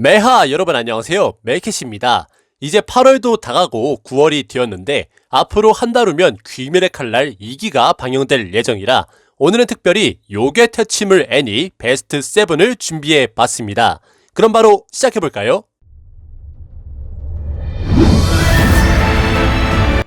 매하 여러분 안녕하세요. 멜캣입니다. 이제 8월도 다가고 9월이 되었는데 앞으로 한 달 후면 귀멸의 칼날 2기가 방영될 예정이라 오늘은 특별히 요괴 퇴치물 애니 베스트 7을 준비해 봤습니다. 그럼 바로 시작해볼까요?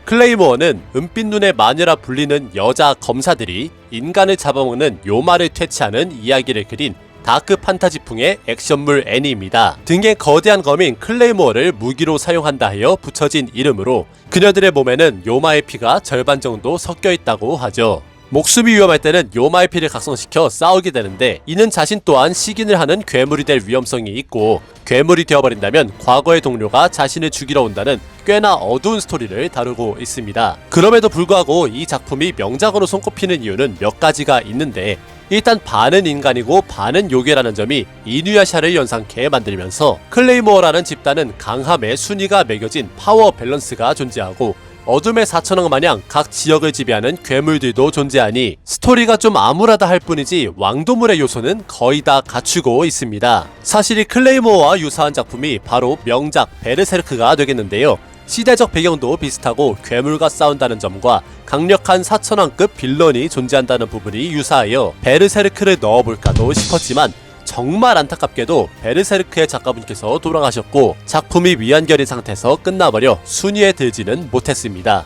클레이모어는 은빛 눈의 마녀라 불리는 여자 검사들이 인간을 잡아먹는 요마를 퇴치하는 이야기를 그린 다크 판타지풍의 액션물 애니입니다. 등에 거대한 검인 클레이모어를 무기로 사용한다 하여 붙여진 이름으로 그녀들의 몸에는 요마의 피가 절반 정도 섞여 있다고 하죠. 목숨이 위험할 때는 요마의 피를 각성시켜 싸우게 되는데 이는 자신 또한 식인을 하는 괴물이 될 위험성이 있고 괴물이 되어버린다면 과거의 동료가 자신을 죽이러 온다는 꽤나 어두운 스토리를 다루고 있습니다. 그럼에도 불구하고 이 작품이 명작으로 손꼽히는 이유는 몇 가지가 있는데 일단 반은 인간이고 반은 요괴라는 점이 이누야샤를 연상케 만들면서 클레이모어라는 집단은 강함의 순위가 매겨진 파워 밸런스가 존재하고 어둠의 사천왕 마냥 각 지역을 지배하는 괴물들도 존재하니 스토리가 좀 암울하다 할 뿐이지 왕도물의 요소는 거의 다 갖추고 있습니다. 사실 이 클레이모어와 유사한 작품이 바로 명작 베르세르크가 되겠는데요. 시대적 배경도 비슷하고 괴물과 싸운다는 점과 강력한 사천왕급 빌런이 존재한다는 부분이 유사하여 베르세르크를 넣어볼까도 싶었지만 정말 안타깝게도 베르세르크의 작가분께서 돌아가셨고 작품이 미완결인 상태에서 끝나버려 순위에 들지는 못했습니다.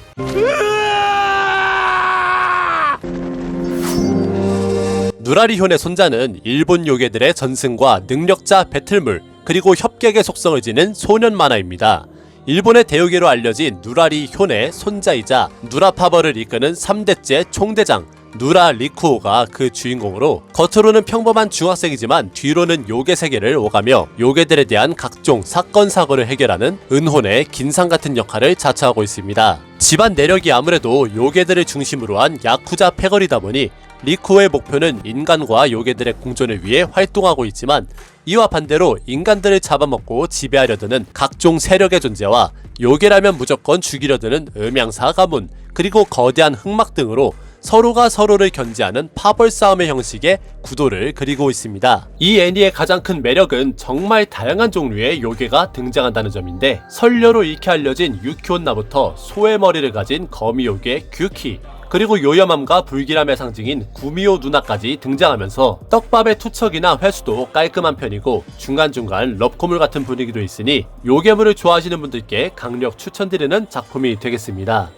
누라리혼의 손자는 일본 요괴들의 전승과 능력자 배틀물 그리고 협객의 속성을 지닌 소년 만화입니다. 일본의 대요괴로 알려진 누라리 효의 손자이자 누라파벌을 이끄는 3대째 총대장 누라 리쿠오가 그 주인공으로 겉으로는 평범한 중학생이지만 뒤로는 요괴 세계를 오가며 요괴들에 대한 각종 사건 사고를 해결하는 은혼의 긴상 같은 역할을 자처하고 있습니다. 집안 내력이 아무래도 요괴들을 중심으로 한 야쿠자 패거리다 보니 리쿠오의 목표는 인간과 요괴들의 공존을 위해 활동하고 있지만 이와 반대로 인간들을 잡아먹고 지배하려 드는 각종 세력의 존재와 요괴라면 무조건 죽이려 드는 음양사 가문 그리고 거대한 흑막 등으로 서로가 서로를 견제하는 파벌 싸움의 형식의 구도를 그리고 있습니다. 이 애니의 가장 큰 매력은 정말 다양한 종류의 요괴가 등장한다는 점인데 선녀로 익히 알려진 유키온나부터 소의 머리를 가진 거미 요괴 규키 그리고 요염함과 불길함의 상징인 구미호 누나까지 등장하면서 떡밥의 투척이나 회수도 깔끔한 편이고 중간중간 럽코물 같은 분위기도 있으니 요괴물을 좋아하시는 분들께 강력 추천드리는 작품이 되겠습니다.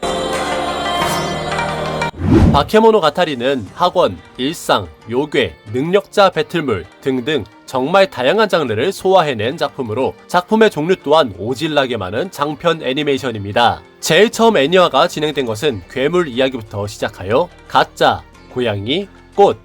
바케모노가타리는 학원, 일상, 요괴, 능력자 배틀물 등등 정말 다양한 장르를 소화해낸 작품으로 작품의 종류 또한 오질나게 많은 장편 애니메이션입니다. 제일 처음 애니화가 진행된 것은 괴물 이야기부터 시작하여 가짜, 고양이, 꽃,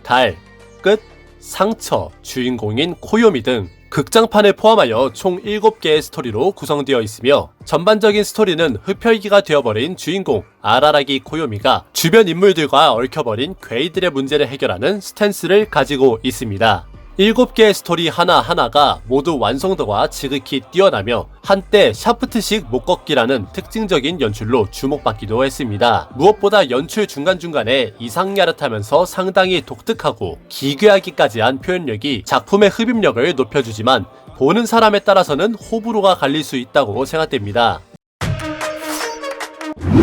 달, 끝, 상처, 주인공인 코요미 등 극장판을 포함하여 총 7개의 스토리로 구성되어 있으며 전반적인 스토리는 흡혈귀가 되어버린 주인공 아라라기 코요미가 주변 인물들과 얽혀버린 괴이들의 문제를 해결하는 스탠스를 가지고 있습니다. 7개의 스토리 하나하나가 모두 완성도가 지극히 뛰어나며 한때 샤프트식 목걷기라는 특징적인 연출로 주목받기도 했습니다. 무엇보다 연출 중간중간에 이상야릇하면서 상당히 독특하고 기괴하기까지 한 표현력이 작품의 흡입력을 높여주지만 보는 사람에 따라서는 호불호가 갈릴 수 있다고 생각됩니다.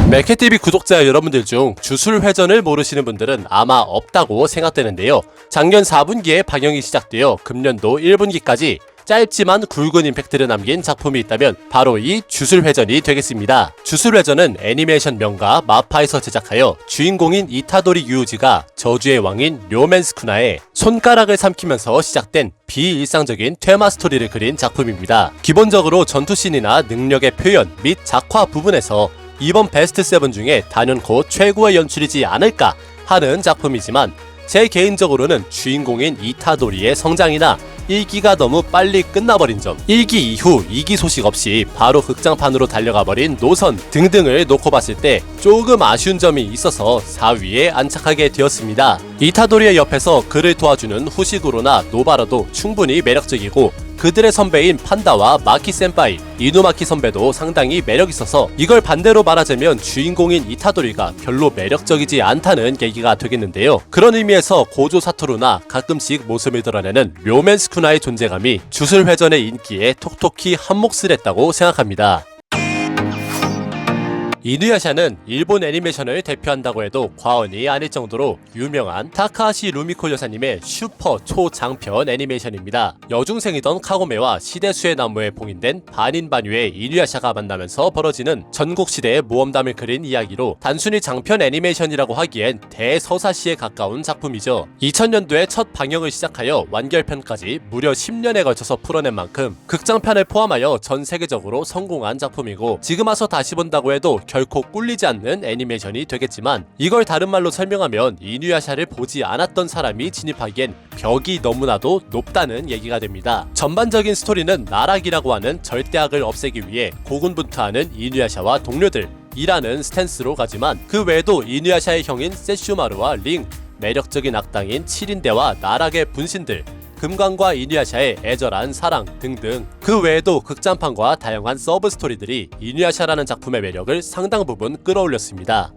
멜캣TV 구독자 여러분들 중 주술회전을 모르시는 분들은 아마 없다고 생각되는데요. 작년 4분기에 방영이 시작되어 금년도 1분기까지 짧지만 굵은 임팩트를 남긴 작품이 있다면 바로 이 주술회전이 되겠습니다. 주술회전은 애니메이션 명가 마파에서 제작하여 주인공인 이타도리 유우지가 저주의 왕인 료맨스쿠나의 손가락을 삼키면서 시작된 비일상적인 테마 스토리를 그린 작품입니다. 기본적으로 전투씬이나 능력의 표현 및 작화 부분에서 이번 베스트 7 중에 단연코 최고의 연출이지 않을까 하는 작품이지만 제 개인적으로는 주인공인 이타도리의 성장이나 1기가 너무 빨리 끝나버린 점, 1기 이후 2기 소식 없이 바로 극장판으로 달려가버린 노선 등등을 놓고 봤을 때 조금 아쉬운 점이 있어서 4위에 안착하게 되었습니다. 이타도리의 옆에서 그를 도와주는 후시구로나 노바라도 충분히 매력적이고 그들의 선배인 판다와 마키 센파이, 이누마키 선배도 상당히 매력있어서 이걸 반대로 말하자면 주인공인 이타도리가 별로 매력적이지 않다는 계기가 되겠는데요. 그런 의미에서 고조 사토루나 가끔씩 모습을 드러내는 묘멘 스쿠나의 존재감이 주술회전의 인기에 톡톡히 한몫을 했다고 생각합니다. 이누야샤는 일본 애니메이션을 대표한다고 해도 과언이 아닐 정도로 유명한 타카하시 루미코 여사님의 슈퍼 초장편 애니메이션입니다. 여중생이던 카고메와 시대수의 나무에 봉인된 반인반유의 이누야샤가 만나면서 벌어지는 전국시대의 모험담을 그린 이야기로 단순히 장편 애니메이션이라고 하기엔 대서사시에 가까운 작품이죠. 2000년도에 첫 방영을 시작하여 완결편까지 무려 10년에 걸쳐서 풀어낸 만큼 극장편을 포함하여 전 세계적으로 성공한 작품이고 지금 와서 다시 본다고 해도 결코 꿀리지 않는 애니메이션이 되겠지만 이걸 다른 말로 설명하면 이누야샤를 보지 않았던 사람이 진입하기엔 벽이 너무나도 높다는 얘기가 됩니다. 전반적인 스토리는 나락이라고 하는 절대악을 없애기 위해 고군분투하는 이누야샤와 동료들 이라는 스탠스로 가지만 그 외에도 이누야샤의 형인 세슈마루와 링, 매력적인 악당인 7인대와 나락의 분신들, 금광과 이누야샤의 애절한 사랑 등등 그 외에도 극장판과 다양한 서브 스토리들이 이누야샤라는 작품의 매력을 상당 부분 끌어올렸습니다.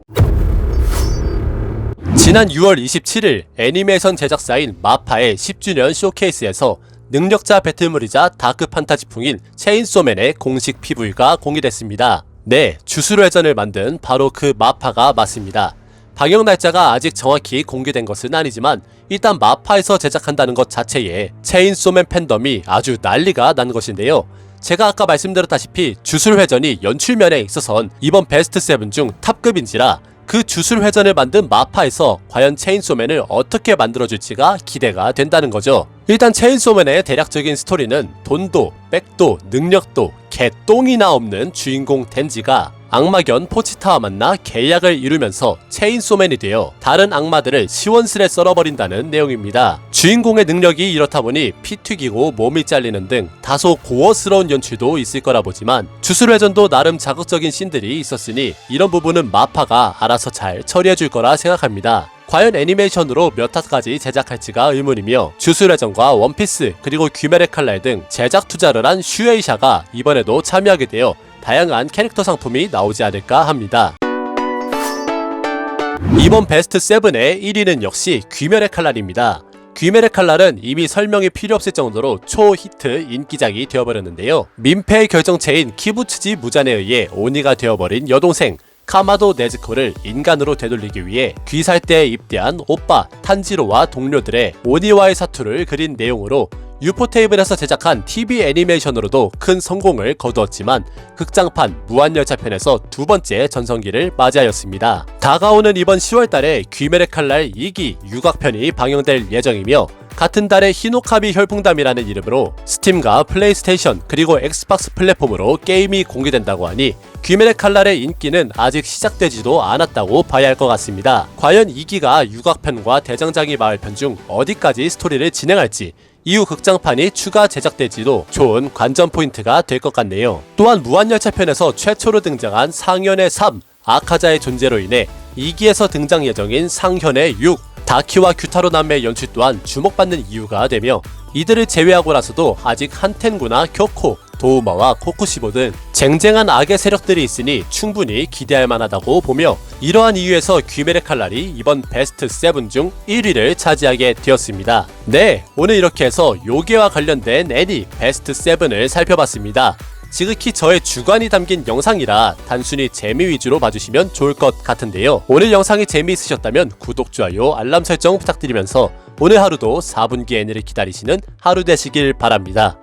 지난 6월 27일 애니메이션 제작사인 마파의 10주년 쇼케이스에서 능력자 배틀물이자 다크 판타지풍인 체인소맨의 공식 PV가 공개됐습니다. 네, 주술회전을 만든 바로 그 마파가 맞습니다. 방영 날짜가 아직 정확히 공개된 것은 아니지만 일단 마파에서 제작한다는 것 자체에 체인소맨 팬덤이 아주 난리가 난 것인데요. 제가 아까 말씀드렸다시피 주술회전이 연출면에 있어선 이번 베스트 7 중 탑급인지라 그 주술회전을 만든 마파에서 과연 체인소맨을 어떻게 만들어줄지가 기대가 된다는 거죠. 일단 체인소맨의 대략적인 스토리는 돈도, 백도, 능력도, 개똥이나 없는 주인공 덴지가 악마견 포치타와 만나 계약을 이루면서 체인소맨이 되어 다른 악마들을 시원스레 썰어버린다는 내용입니다. 주인공의 능력이 이렇다 보니 피 튀기고 몸이 잘리는 등 다소 고어스러운 연출도 있을 거라 보지만 주술회전도 나름 자극적인 씬들이 있었으니 이런 부분은 마파가 알아서 잘 처리해줄 거라 생각합니다. 과연 애니메이션으로 몇 화까지 제작할지가 의문이며 주술회전과 원피스 그리고 귀멸의 칼날 등 제작 투자를 한 슈에이샤가 이번에도 참여하게 되어 다양한 캐릭터 상품이 나오지 않을까 합니다. 이번 베스트 7의 1위는 역시 귀멸의 칼날입니다. 귀멸의 칼날은 이미 설명이 필요 없을 정도로 초히트 인기작이 되어버렸는데요. 민폐의 결정체인 키부츠지 무잔에 의해 오니가 되어버린 여동생 카마도 네즈코를 인간으로 되돌리기 위해 귀살대에 입대한 오빠 탄지로와 동료들의 오니와의 사투를 그린 내용으로 유포테이블에서 제작한 TV 애니메이션으로도 큰 성공을 거두었지만 극장판 무한열차편에서 두 번째 전성기를 맞이하였습니다. 다가오는 이번 10월달에 귀멸의 칼날 2기 육악편이 방영될 예정이며 같은 달에 히노카미 혈풍담이라는 이름으로 스팀과 플레이스테이션 그리고 엑스박스 플랫폼으로 게임이 공개된다고 하니 귀멸의 칼날의 인기는 아직 시작되지도 않았다고 봐야 할 것 같습니다. 과연 2기가 육악편과 대장장이 마을편 중 어디까지 스토리를 진행할지 이후 극장판이 추가 제작될지도 좋은 관전 포인트가 될 것 같네요. 또한 무한열차편에서 최초로 등장한 상현의 3, 아카자의 존재로 인해 2기에서 등장 예정인 상현의 6, 다키와 규타로 남매의 연출 또한 주목받는 이유가 되며 이들을 제외하고 나서도 아직 한텐구나 쿄코, 도우마와 코쿠시보 등 쟁쟁한 악의 세력들이 있으니 충분히 기대할 만하다고 보며 이러한 이유에서 귀멸의 칼날이 이번 베스트 7 중 1위를 차지하게 되었습니다. 네, 오늘 이렇게 해서 요괴와 관련된 애니 베스트 7을 살펴봤습니다. 지극히 저의 주관이 담긴 영상이라 단순히 재미 위주로 봐주시면 좋을 것 같은데요. 오늘 영상이 재미있으셨다면 구독, 좋아요, 알람 설정 부탁드리면서 오늘 하루도 4분기 애니를 기다리시는 하루 되시길 바랍니다.